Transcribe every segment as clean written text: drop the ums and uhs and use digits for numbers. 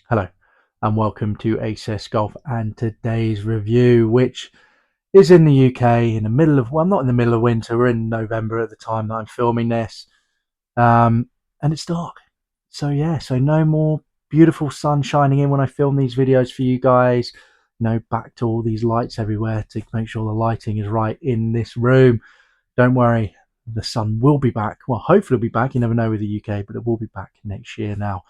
Hello and welcome to ACS Golf and today's review, which is in the UK in the middle of, well, not in the middle of winter, we're in November at the time that I'm filming this, and it's dark. So yeah, so no more beautiful sun shining in when I film these videos for you guys. Back to all these lights everywhere to make sure the lighting is right in this room. Don't worry, the sun will be back. Well, hopefully it'll be back. You never know with the UK, but it will be back next year now.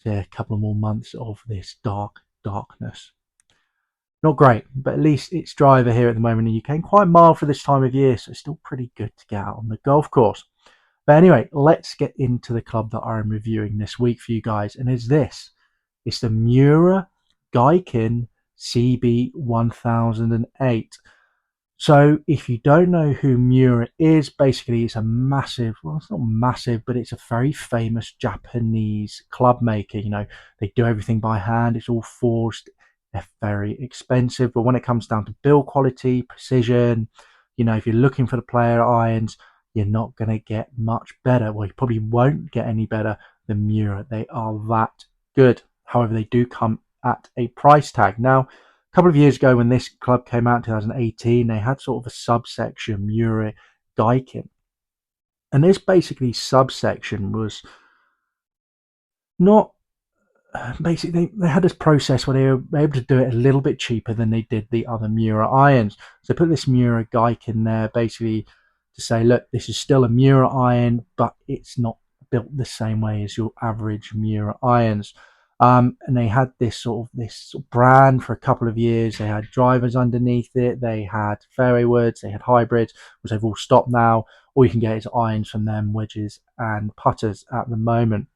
So yeah, a couple of more months of this darkness. Not great, but at least it's dry over here at the moment in the UK. Quite mild for this time of year, so it's still pretty good to get out on the golf course. But anyway, let's get into the club that I'm reviewing this week for you guys, and it's this. It's the Miura Giken Cb-1008. So if you don't know who Miura is, basically it's a massive, well, it's not massive, but it's a very famous Japanese club maker. They do everything by hand. It's all forged. They're very expensive, but when it comes down to build quality, precision, if you're looking for the player irons, you're not going to get much better. Well, you probably won't get any better than Miura. They are that good. However, they do come at a price tag. Now, a couple of years ago when this club came out in 2018, they had sort of a subsection, Miura Giken. And this basically subsection was not basically, they had this process where they were able to do it a little bit cheaper than they did the other Miura irons. So put this Miura Giken there basically to say, look, this is still a Miura iron, but it's not built the same way as your average Miura irons. And they had this brand for a couple of years. They had drivers underneath it. They had fairway woods. They had hybrids, which they've all stopped now. All you can get is irons from them, wedges and putters at the moment.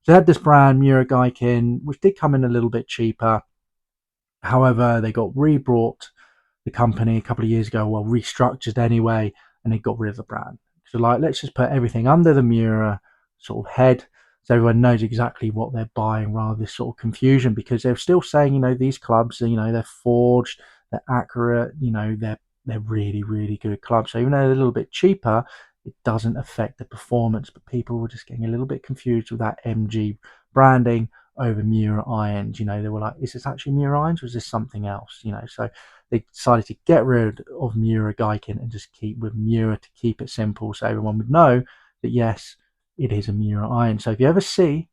So they had this brand, Miura Giken, which did come in a little bit cheaper. However, they got rebrought the company a couple of years ago, well, restructured anyway, and they got rid of the brand. So let's just put everything under the Miura sort of head, so everyone knows exactly what they're buying, rather than this sort of confusion, because they're still saying, these clubs, they're forged, they're accurate, they're really, really good clubs. So even though they're a little bit cheaper, it doesn't affect the performance. But people were just getting a little bit confused with that MG branding over Miura irons. They were like, is this actually Miura irons or is this something else? So they decided to get rid of Miura Giken and just keep with Miura to keep it simple, so everyone would know that yes, it is a Miura iron. So if you ever see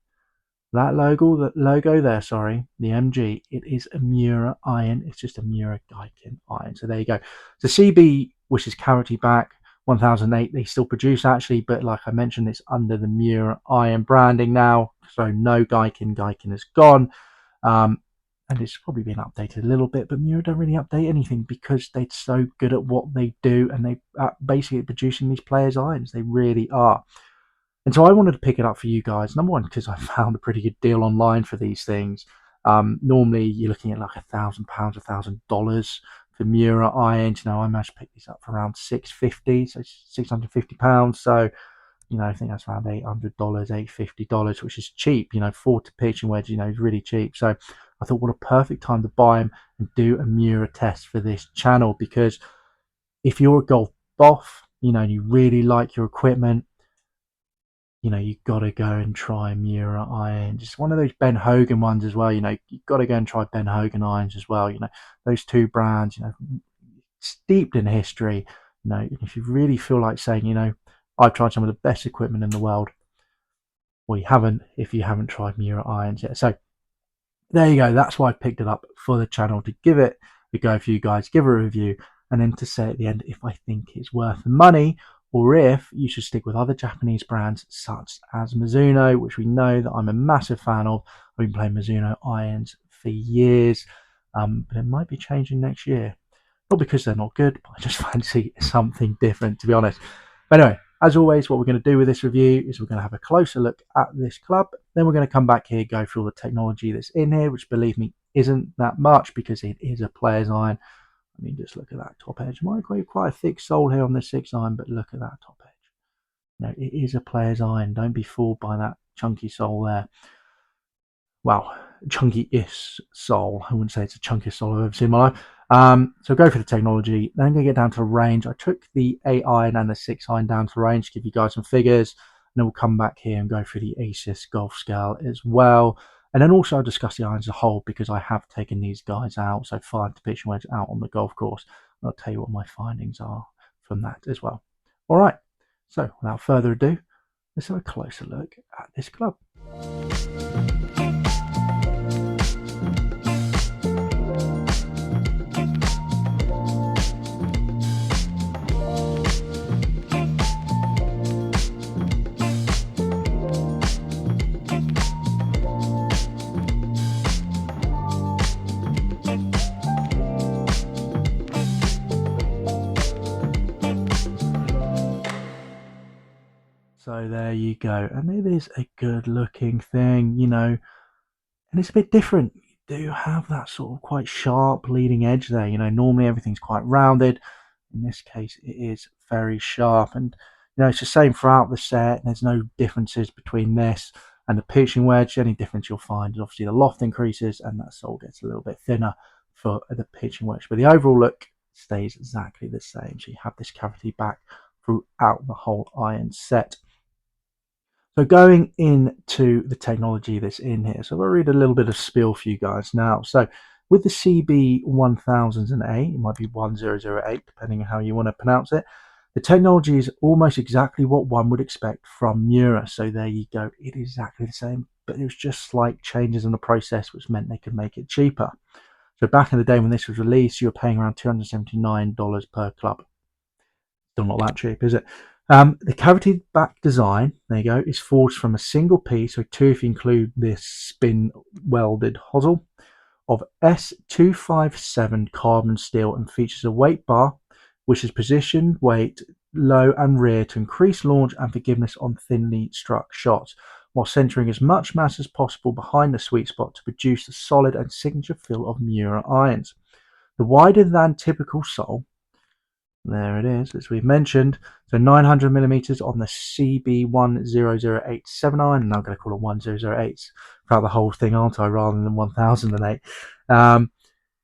that logo there, the MG, it is a Miura iron. It's just a Miura Giken iron. So there you go. The CB, which is currently back 1008, they still produce actually, but like I mentioned, it's under the Miura iron branding now. So no Giken. Giken is gone. And it's probably been updated a little bit, but Miura don't really update anything because they're so good at what they do, and they are basically producing these players' irons. They really are. And so I wanted to pick it up for you guys. Number one, because I found a pretty good deal online for these things. Normally, you're looking at like £1,000, $1,000 for Miura irons. I managed to pick these up for around £650, so £650. So, I think that's around $800, $850, which is cheap. 40 pitch and wedge, is really cheap. So I thought, what a perfect time to buy them and do a Miura test for this channel, because if you're a golf buff, and you really like your equipment, you've got to go and try Miura irons. Just one of those Ben Hogan ones as well. You've got to go and try Ben Hogan irons as well. Those two brands, steeped in history. If you really feel like saying, I've tried some of the best equipment in the world, well, you haven't if you haven't tried Miura irons yet. So there you go. That's why I picked it up for the channel, to give it a go for you guys, give a review, and then to say at the end if I think it's worth the money, or if you should stick with other Japanese brands such as Mizuno, which we know that I'm a massive fan of. I've been playing Mizuno irons for years, but it might be changing next year. Not because they're not good, but I just fancy something different, to be honest. But anyway, as always, what we're going to do with this review is we're going to have a closer look at this club. Then we're going to come back here, go through all the technology that's in here, which, believe me, isn't that much because it is a player's iron. I mean, just look at that top edge. Might be quite a thick sole here on the 6 iron, but look at that top edge. It is a player's iron. Don't be fooled by that chunky sole there. Well, chunky-ish sole. I wouldn't say it's the chunkiest sole I've ever seen in my life. So go for the technology. Then I'm going to get down to range. I took the 8 iron and the 6 iron down to range to give you guys some figures. And then we'll come back here and go through the ACS golf scale as well. And then also I'll discuss the irons as a whole, because I have taken these guys out, so 5 to pitch and wedge out on the golf course. And I'll tell you what my findings are from that as well. All right, so without further ado, let's have a closer look at this club. So there you go, and it is a good looking thing, you know, and it's a bit different. You do have that sort of quite sharp leading edge there, you know, normally everything's quite rounded. In this case, it is very sharp, and you know, it's the same throughout the set. There's no differences between this and the pitching wedge. The only difference you'll find is obviously the loft increases and that sole gets a little bit thinner for the pitching wedge, but the overall look stays exactly the same. So you have this cavity back throughout the whole iron set. So going into the technology that's in here, so I'll read a little bit of spiel for you guys now. So with the CB-1008, it might be 1008, depending on how you want to pronounce it, the technology is almost exactly what one would expect from Miura. So there you go, it is exactly the same, but it was just slight changes in the process, which meant they could make it cheaper. So back in the day when this was released, you were paying around $279 per club. Still not that cheap, is it? The cavity back design, there you go, is forged from a single piece, so 2 if you include this spin welded hosel, of S257 carbon steel, and features a weight bar which is positioned weight low and rear to increase launch and forgiveness on thinly struck shots, while centering as much mass as possible behind the sweet spot to produce the solid and signature feel of Miura irons. The wider than typical sole, there it is, as we've mentioned. So 900 millimeters on the CB-1008 iron, and I'm going to call it 1008s throughout the whole thing, aren't I, rather than 1008.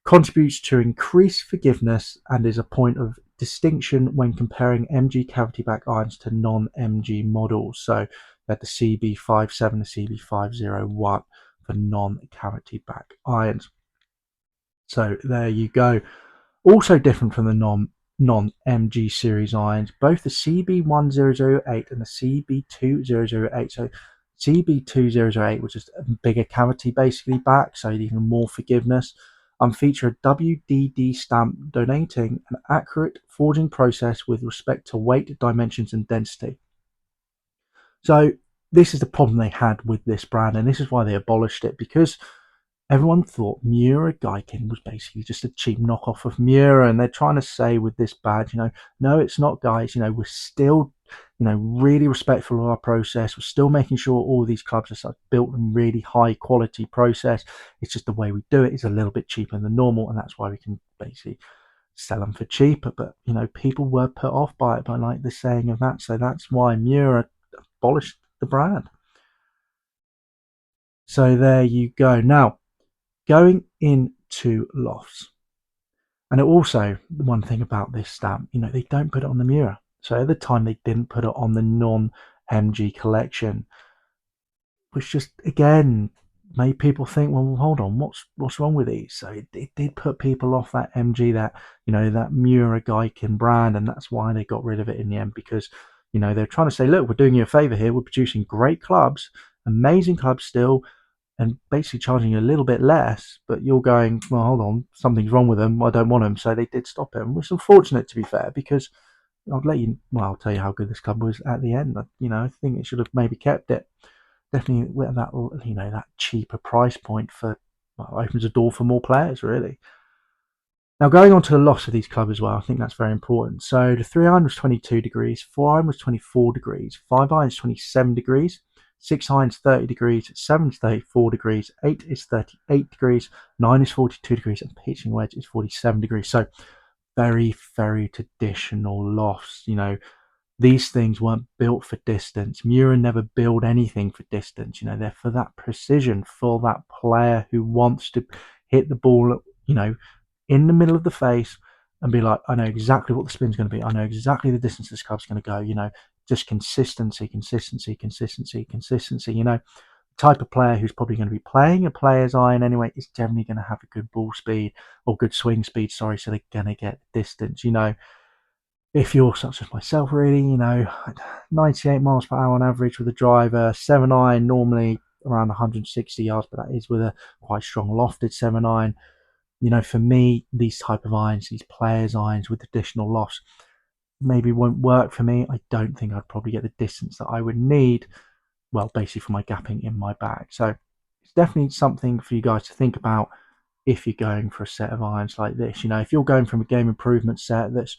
Contributes to increased forgiveness and is a point of distinction when comparing MG cavity back irons to non-MG models. So that the CB57, the CB501 for non-cavity back irons. So there you go. Also different from the non-MG series irons, both the CB1008 and the CB2008. So CB2008 was just a bigger cavity basically back, so even more forgiveness, feature a WDD stamp donating an accurate forging process with respect to weight, dimensions and density. So this is the problem they had with this brand, and this is why they abolished it, because everyone thought Miura Giken was basically just a cheap knockoff of Miura, and they're trying to say with this badge, you know, no, it's not, guys. You know, we're still, you know, really respectful of our process. We're still making sure all of these clubs are sort of built in really high quality process. It's just the way we do it is a little bit cheaper than normal, and that's why we can basically sell them for cheaper. But you know, people were put off by it, by like the saying of that. So that's why Miura abolished the brand. So there you go. Now, going into lofts, and also the one thing about this stamp, you know, they don't put it on the Miura. So at the time they didn't put it on the non-MG collection, which just again made people think, well, hold on, what's wrong with these? So it did put people off that MG, that, you know, that Miura Giken brand, and that's why they got rid of it in the end, because you know they're trying to say, look, we're doing you a favor here, we're producing great clubs, amazing clubs still, and basically charging you a little bit less, but you're going, well, hold on, something's wrong with them, I don't want them. So they did stop it, which is unfortunate, to be fair, because I'll tell you how good this club was at the end. You know, I think it should have maybe kept it. Definitely with that, you know, that cheaper price point for, well, opens a door for more players, really. Now, going on to the loss of these clubs as well, I think that's very important. So the 3 iron was 22 degrees, 4 iron was 24 degrees, 5 iron is 27 degrees, 6 iron is 30 degrees, 7 is 34 degrees, 8 is 38 degrees, 9 is 42 degrees, and pitching wedge is 47 degrees. So very, very traditional lofts. You know, these things weren't built for distance. Miura never build anything for distance. You know, they're for that precision, for that player who wants to hit the ball, you know, in the middle of the face and be like, I know exactly what the spin's going to be. I know exactly the distance this club's going to go. You know, just consistency, consistency, consistency, consistency. You know, type of player who's probably going to be playing a player's iron anyway is generally going to have a good ball speed or good swing speed, sorry, so they're going to get distance. If you're such as myself, really, 98 miles per hour on average with a driver, 7 iron normally around 160 yards, but that is with a quite strong lofted 7 iron. For me, these type of irons, these players' irons with additional loss, maybe won't work for me. I don't think I'd probably get the distance that I would need, well, basically for my gapping in my bag. So it's definitely something for you guys to think about if you're going for a set of irons like this. If you're going from a game improvement set that's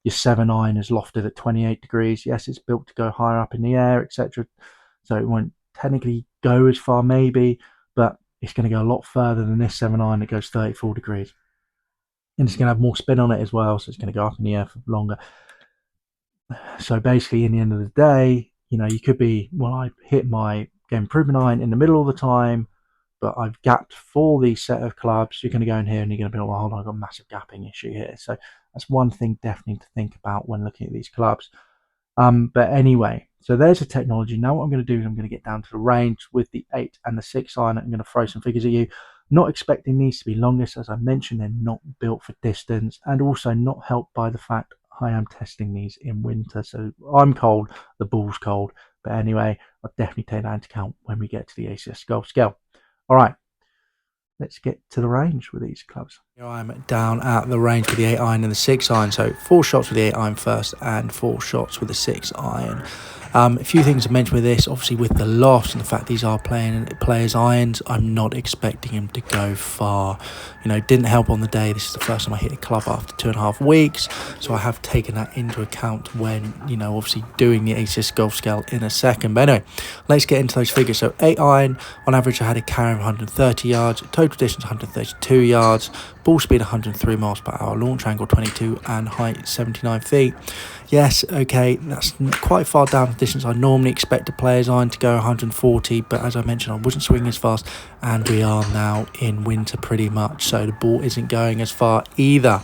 your 7 iron is lofted at 28 degrees, yes, it's built to go higher up in the air, etc. So it won't technically go as far, maybe, but it's going to go a lot further than this 7 iron that goes 34 degrees. And it's going to have more spin on it as well, so it's going to go up in the air for longer. So basically, in the end of the day, you could be, well, I hit my game improvement iron in the middle all the time, but I've gapped for these set of clubs. You're going to go in here and you're going to be like, well, hold on, I've got a massive gapping issue here. So that's one thing definitely to think about when looking at these clubs. But anyway, so there's the technology. Now what I'm going to do is I'm going to get down to the range with the 8 and the 6 iron. I'm going to throw some figures at you. Not expecting these to be longest. As I mentioned, they're not built for distance, and also not helped by the fact I am testing these in winter. So I'm cold, the ball's cold. But anyway, I'll definitely take that into account when we get to the ACS golf scale. All right, let's get to the range with these clubs. Here I'm down at the range with the 8 iron and the 6 iron. So 4 shots with the 8 iron first and 4 shots with the 6 iron. A few things to mention with this, obviously with the loft and the fact these are players' irons, I'm not expecting him to go far. Didn't help on the day. This is the first time I hit a club after 2.5 weeks, so I have taken that into account when, obviously doing the ACS golf scale in a second. But anyway, let's get into those figures. So 8 iron, on average I had a carry of 130 yards, total distance 132 yards, ball speed 103 miles per hour, launch angle 22 and height 79 feet. Yes, okay, that's quite far down the distance I normally expect a player's iron to go 140, but as I mentioned, I wasn't swinging as fast, and we are now in winter pretty much, so the ball isn't going as far either.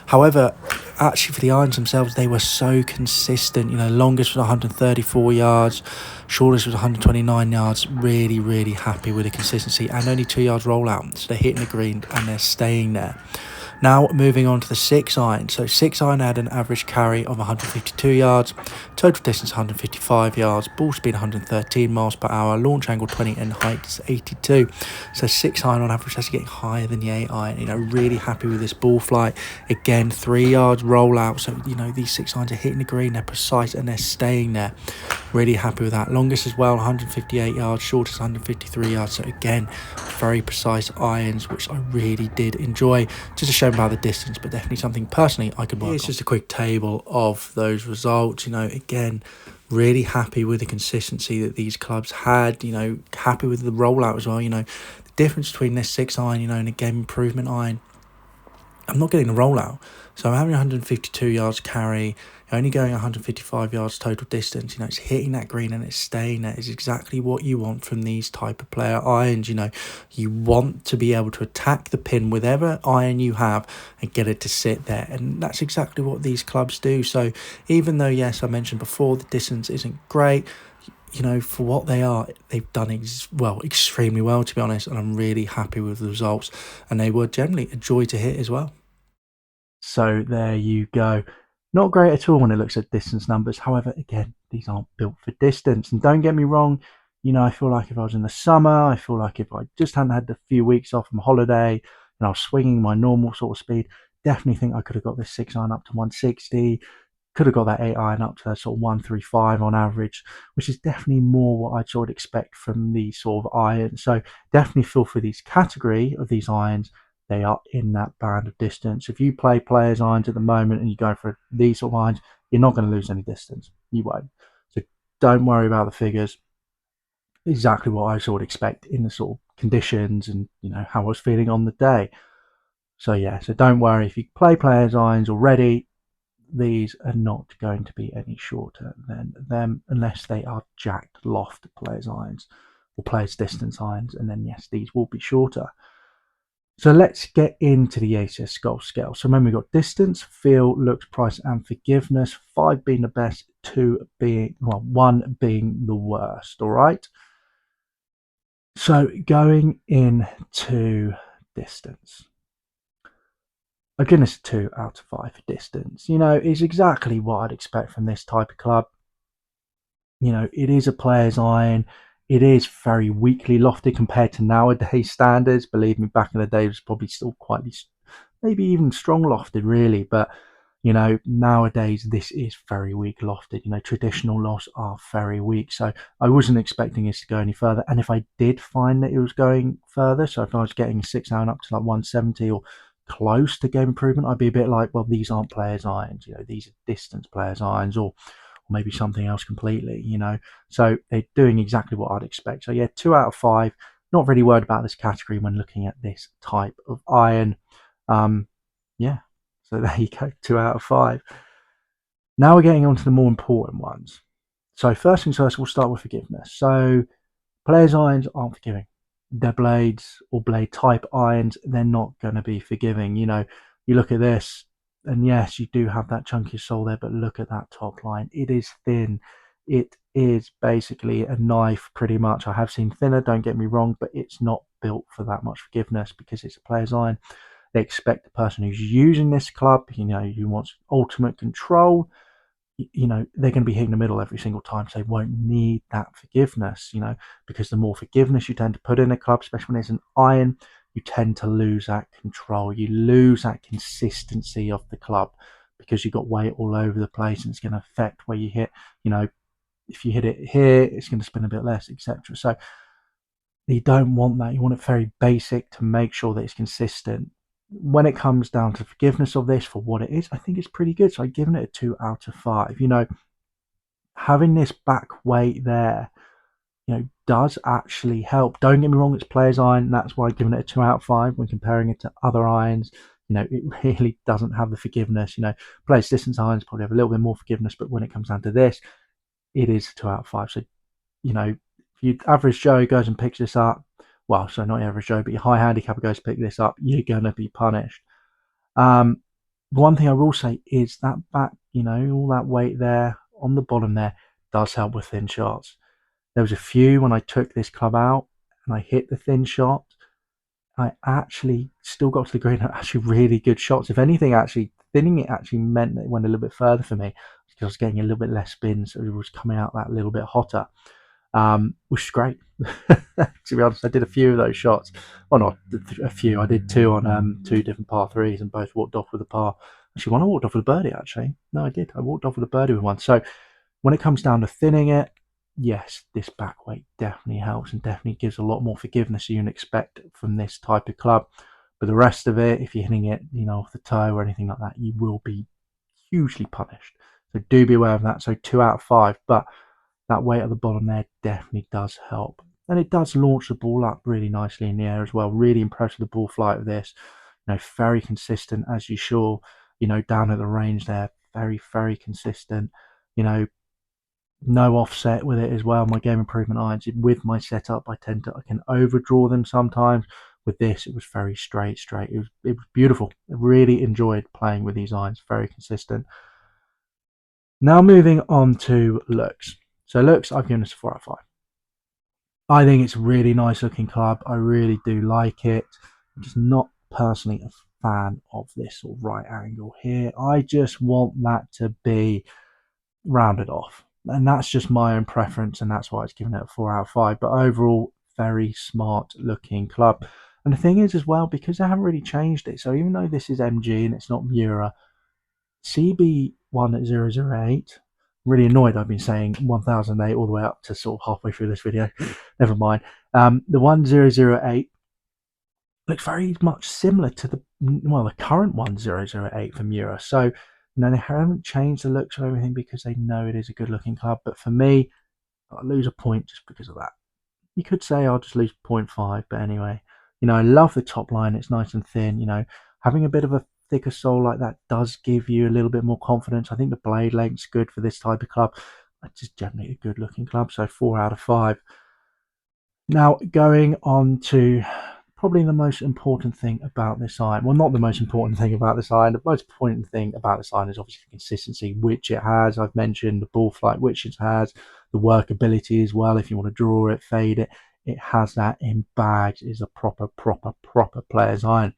However, actually for the irons themselves, they were so consistent. Longest was 134 yards, shortest was 129 yards. Really, really happy with the consistency, and only 2 yards rollout. So they're hitting the green and they're staying there. Now moving on to the 6 iron. So 6 iron had an average carry of 152 yards, total distance 155 yards, ball speed 113 miles per hour, launch angle 20 and height is 82. So 6 iron on average actually getting higher than the 8 iron. Really happy with this ball flight. Again, 3 yards rollout. So these 6 irons are hitting the green, they're precise and they're staying there. Really happy with that. Longest as well, 158 yards, shortest 153 yards. So again, very precise irons, which I really did enjoy. Just a shame about the distance, but definitely something personally I could work on. It's just a quick table of those results. Again, really happy with the consistency that these clubs had. Happy with the rollout as well. The difference between this 6 iron, and a game improvement iron, I'm not getting the rollout. So I'm having 152 yards carry, only going 155 yards total distance. It's hitting that green and it's staying there. It's exactly what you want from these type of player irons. You want to be able to attack the pin with whatever iron you have and get it to sit there. And that's exactly what these clubs do. So even though, yes, I mentioned before, the distance isn't great, for what they are, they've done extremely well, to be honest, and I'm really happy with the results, and they were generally a joy to hit as well. So there you go. Not great at all when it looks at distance numbers. However, again, these aren't built for distance. And don't get me wrong, I feel like if I was in the summer, I feel like if I just hadn't had a few weeks off from holiday and I was swinging my normal sort of speed, definitely think I could have got this 6 iron up to 160. Could have got that 8 iron up to sort of 135 on average, which is definitely more what I'd sort of expect from these sort of irons. So definitely feel for these category of these irons. They are in that band of distance. If you play players irons at the moment and you go for these sort of irons, you're not going to lose any distance. You won't. So don't worry about the figures. Exactly what I sort of expect in the sort of conditions and how I was feeling on the day. So yeah, so don't worry if you play players irons already. These are not going to be any shorter than them unless they are jacked loft players irons or players distance irons, and then yes, these will be shorter. So let's get into the ACS golf scale. So remember, we've got distance, feel, looks, price, and forgiveness. 5 being the best, 1 being the worst. All right. So going into distance, a goodness 2 out of 5 for distance, is exactly what I'd expect from this type of club. It is a player's iron. It is very weakly lofted compared to nowadays standards. Believe me, back in the day, it was probably still quite, maybe even strong lofted, really. But nowadays this is very weak lofted. Traditional lofts are very weak, so I wasn't expecting this to go any further. And if I did find that it was going further, so if I was getting a 6 iron up to like 170 or close to game improvement, I'd be a bit like, well, these aren't players irons. These are distance players irons, or maybe something else completely. So they're doing exactly what I'd expect. So yeah, 2 out of 5. Not really worried about this category when looking at this type of iron. Yeah, so there you go, 2 out of 5. Now we're getting on to the more important ones. So first things first, we'll start with forgiveness. So players' irons aren't forgiving. Their blades or blade type irons, they're not going to be forgiving. You look at this, and yes, you do have that chunky sole there, but look at that top line. It is thin. It is basically a knife, pretty much. I have seen thinner, don't get me wrong, but it's not built for that much forgiveness because it's a player's iron. They expect the person who's using this club, who wants ultimate control, they're going to be hitting the middle every single time, so they won't need that forgiveness, because the more forgiveness you tend to put in a club, especially when it's an iron, you tend to lose that control. You lose that consistency of the club because you've got weight all over the place, and it's going to affect where you hit. If you hit it here, it's going to spin a bit less, etc. So you don't want that. You want it very basic to make sure that it's consistent. When it comes down to forgiveness of this for what it is, I think it's pretty good. So I've given it a 2 out of 5. Having this back weight there, does actually help. Don't get me wrong, it's player's iron. That's why I've given it a 2 out of 5 when comparing it to other irons. It really doesn't have the forgiveness. Players distance irons probably have a little bit more forgiveness, but when it comes down to this, it is 2 out of 5. So if your average Joe goes and picks this up, well, so not your average Joe, but your high handicapper goes to pick this up, you're gonna be punished. Um, one thing I will say is that back, all that weight there on the bottom there does help with thin shots. There was a few when I took this club out and I hit the thin shot. I actually still got to the green. Actually, really good shots. If anything, actually thinning it actually meant that it went a little bit further for me because I was getting a little bit less spin, so it was coming out that little bit hotter, which is great. To be honest, I did a few of those shots. Well, not a few. I did two on 2 different par 3s, and both walked off with a par. Actually, one I walked off with a birdie. Actually, no, I did. I walked off with a birdie with one. So when it comes down to thinning it, yes, this back weight definitely helps and definitely gives a lot more forgiveness you can expect from this type of club. But the rest of it, if you're hitting it, off the toe or anything like that, you will be hugely punished. So do be aware of that. So 2 out of 5, but that weight at the bottom there definitely does help. And it does launch the ball up really nicely in the air as well. Really impressed with the ball flight of this. Very consistent as you saw, down at the range there. Very, very consistent. No offset with it as well. My game improvement irons with my setup, I can overdraw them sometimes. With this, it was very straight. It was beautiful. I really enjoyed playing with these irons. Very consistent. Now moving on to looks. So looks, I've given this a 4 out of 5. I think it's a really nice looking club. I really do like it. I'm just not personally a fan of this sort of right angle here. I just want that to be rounded off. And that's just my own preference, and that's why it's given it a 4 out of 5. But overall, very smart looking club. And the thing is, as well, because they haven't really changed it. So even though this is MG and it's not Miura, CB-1008. Really annoyed I've been saying 1008 all the way up to sort of halfway through this video. Never mind. The 1008 looks very much similar to the current 1008 from Miura. So they haven't changed the looks or everything because they know it is a good looking club. But for me, I lose a point just because of that. You could say I'll just lose 0.5, but anyway, I love the top line. It's nice and thin. Having a bit of a thicker sole like that does give you a little bit more confidence. I think the blade length's good for this type of club. It's just generally a good looking club, so 4 out of 5. Now going on to probably the most important thing about this iron. Well, not the most important thing about this iron. The most important thing about this iron is obviously the consistency, which it has. I've mentioned the ball flight, which it has, the workability as well. If you want to draw it, fade it, it has that in bags. It's a proper player's iron.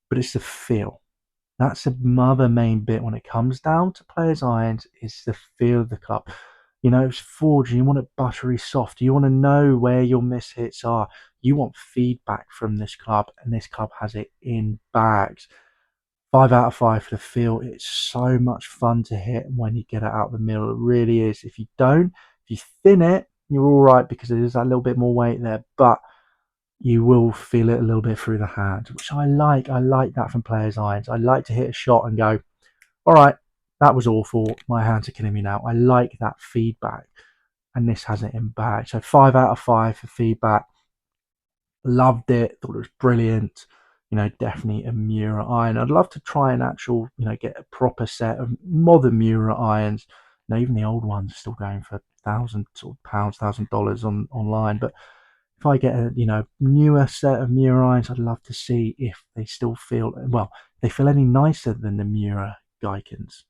But it's the feel. That's the other main bit when it comes down to players' irons, is the feel of the club. It's forged, you want it buttery soft. You want to know where your mishits are. You want feedback from this club, and this club has it in bags. 5 out of 5 for the feel. It's so much fun to hit when you get it out of the mill. It really is. If you thin it, you're all right because there's that little bit more weight there, but you will feel it a little bit through the hand, which I like. I like that from players' irons. I like to hit a shot and go, all right, that was awful. My hands are killing me now. I like that feedback, and this has it in bag. So 5 out of 5 for feedback. Loved it. Thought it was brilliant. Definitely a Miura iron. I'd love to try an actual, get a proper set of modern Miura irons. Even the old ones are still going for thousands of pounds, $1,000 online. But if I get a newer set of Miura irons, I'd love to see if they still feel they feel any nicer than the Miura Gikens,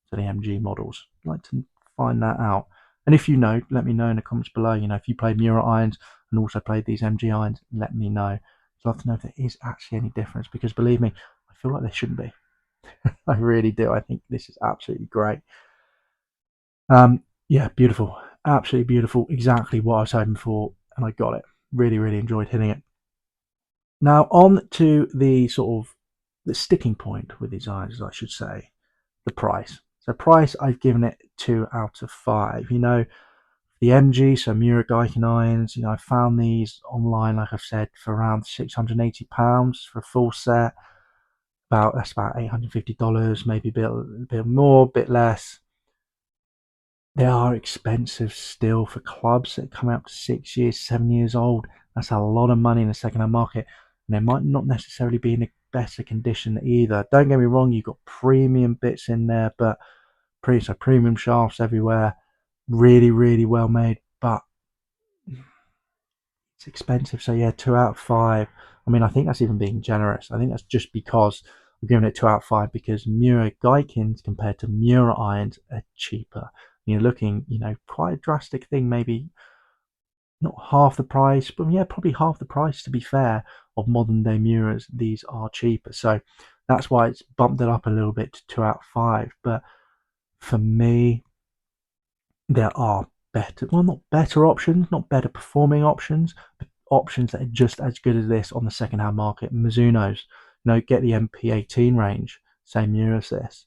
so the MG models. I'd like to find that out. And if you know, let me know in the comments below. If you played Miura irons and also played these MG irons, let me know. I'd love to know if there is actually any difference, because believe me, I feel like there shouldn't be. I really do. I think this is absolutely great. Yeah, beautiful. Absolutely beautiful. Exactly what I was hoping for, and I got it. Really, really enjoyed hitting it. Now on to the sort of the sticking point with these irons, I should say, the price. So price, I've given it 2 out of 5. The MG, so Miura Giken irons, I found these online, like I've said, for around £680 for a full set. That's about $850, maybe a bit more, a bit less. They are expensive still for clubs that come out to 6 years, 7 years old. That's a lot of money in the second-hand market, and they might not necessarily be in a better condition either. Don't get me wrong, you've got premium bits in there, but premium shafts everywhere, really, really well made, but it's expensive. So yeah, 2 out of 5. I mean, I think that's even being generous. I think that's just because we're giving it 2 out of 5 because Miura Gikens compared to Miura irons are cheaper. You're looking, quite a drastic thing, maybe not half the price, but yeah, probably half the price to be fair, of modern day Miuras. These are cheaper. So that's why it's bumped it up a little bit to 2 out of 5. But for me, there are better, well, not better options, not better performing options, but options that are just as good as this on the second hand market. Mizuno's, get the MP18 range, same Miura as this,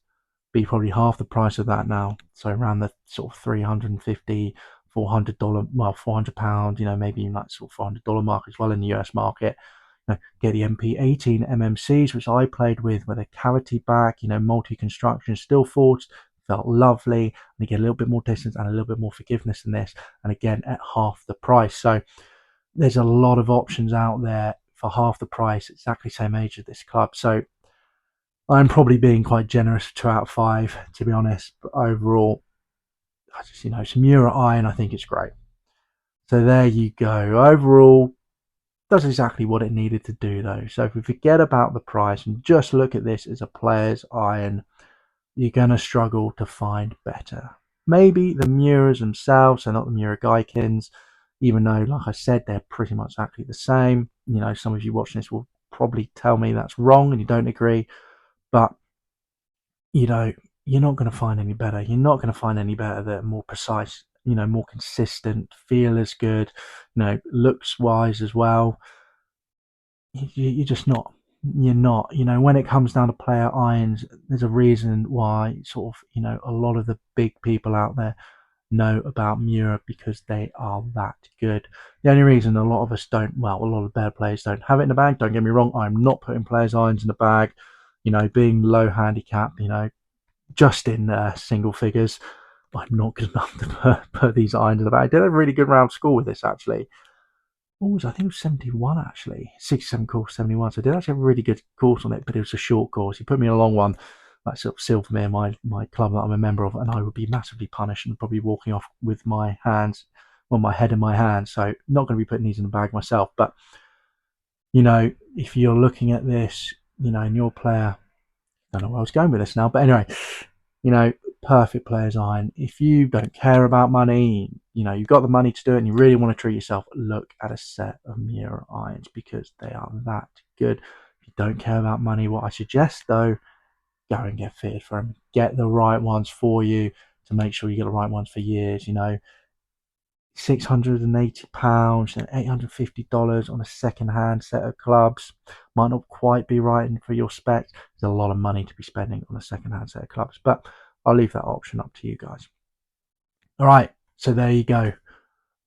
be probably half the price of that now. So around the sort of $350, $400, well, £400, maybe even that sort of $400 mark as well in the US market. Get the MP18 MMCs, which I played with a cavity back, multi-construction, still forged, felt lovely, and you get a little bit more distance and a little bit more forgiveness than this, and again at half the price. So there's a lot of options out there for half the price, exactly same age as this club. So I'm probably being quite generous, 2 out of 5, to be honest. But overall, I just, it's Miura iron. I think it's great. So there you go. Overall, does exactly what it needed to do, though. So if we forget about the price and just look at this as a player's iron, you're going to struggle to find better. Maybe the Miuras themselves, so not the Miura Gikens, even though, like I said, they're pretty much exactly the same. Some of you watching this will probably tell me that's wrong and you don't agree. But you're not going to find any better. You're not going to find any better that are more precise, more consistent, feel as good, looks wise as well. You're just not. You're not. When it comes down to player irons, there's a reason why sort of, a lot of the big people out there know about Miura, because they are that good. The only reason a lot of us don't, well, a lot of better players don't have it in the bag, don't get me wrong, I'm not putting players' irons in the bag, being low handicap, just in single figures, I'm not good enough to put these irons in the bag. I did a really good round score with this actually. What was I think it was 71 actually, 67 course, 71. So I did actually have a really good course on it, but it was a short course. He put me in a long one, that sort of sealed for me and my club that I'm a member of, and I would be massively punished and probably walking off with my hands, well, my head in my hands. So not going to be putting these in the bag myself. But if you're looking at this, and your player, I don't know where I was going with this now, but anyway, perfect player's iron. If you don't care about money, you've got the money to do it and you really want to treat yourself, look at a set of Miura irons because they are that good. If you don't care about money, what I suggest though, go and get fitted for them. Get the right ones for you to make sure you get the right ones for years. £680 and $850 on a second-hand set of clubs might not quite be right for your specs. There's a lot of money to be spending on a second-hand set of clubs, but I'll leave that option up to you guys. All right, so there you go.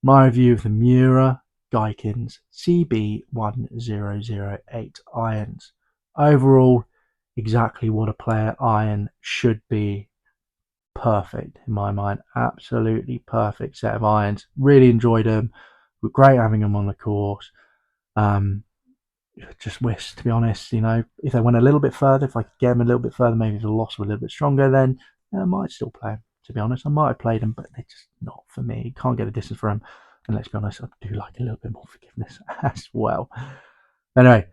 My review of the Miura Giken Cb-1008 irons. Overall, exactly what a player iron should be. Perfect in my mind. Absolutely perfect set of irons. Really enjoyed them. Were great having them on the course. Just wish, to be honest, if they went a little bit further, if I could get them a little bit further, maybe the loss were a little bit stronger, then I might still play them. To be honest, I might have played them, but they're just not for me. Can't get the distance for them. And let's be honest, I do like a little bit more forgiveness as well. Anyway,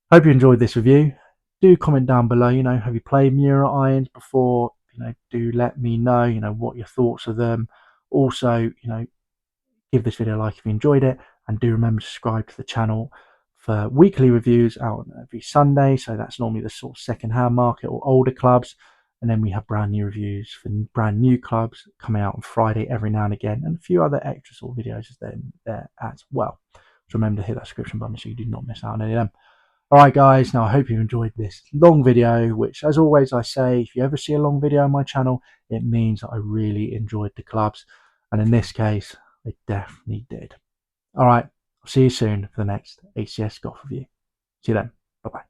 hope you enjoyed this review. Do comment down below, have you played Miura irons before? Do let me know, what your thoughts of them. Also, give this video a like if you enjoyed it, and do remember to subscribe to the channel for weekly reviews out every Sunday. So that's normally the sort of second-hand market or older clubs, and then we have brand new reviews for brand new clubs coming out on Friday every now and again, and a few other extra sort of videos there as well. So remember to hit that subscription button so you do not miss out on any of them. Alright guys, now I hope you enjoyed this long video, which as always I say, if you ever see a long video on my channel, it means that I really enjoyed the clubs, and in this case, they definitely did. Alright, I'll see you soon for the next ACS golf review. See you then. Bye bye.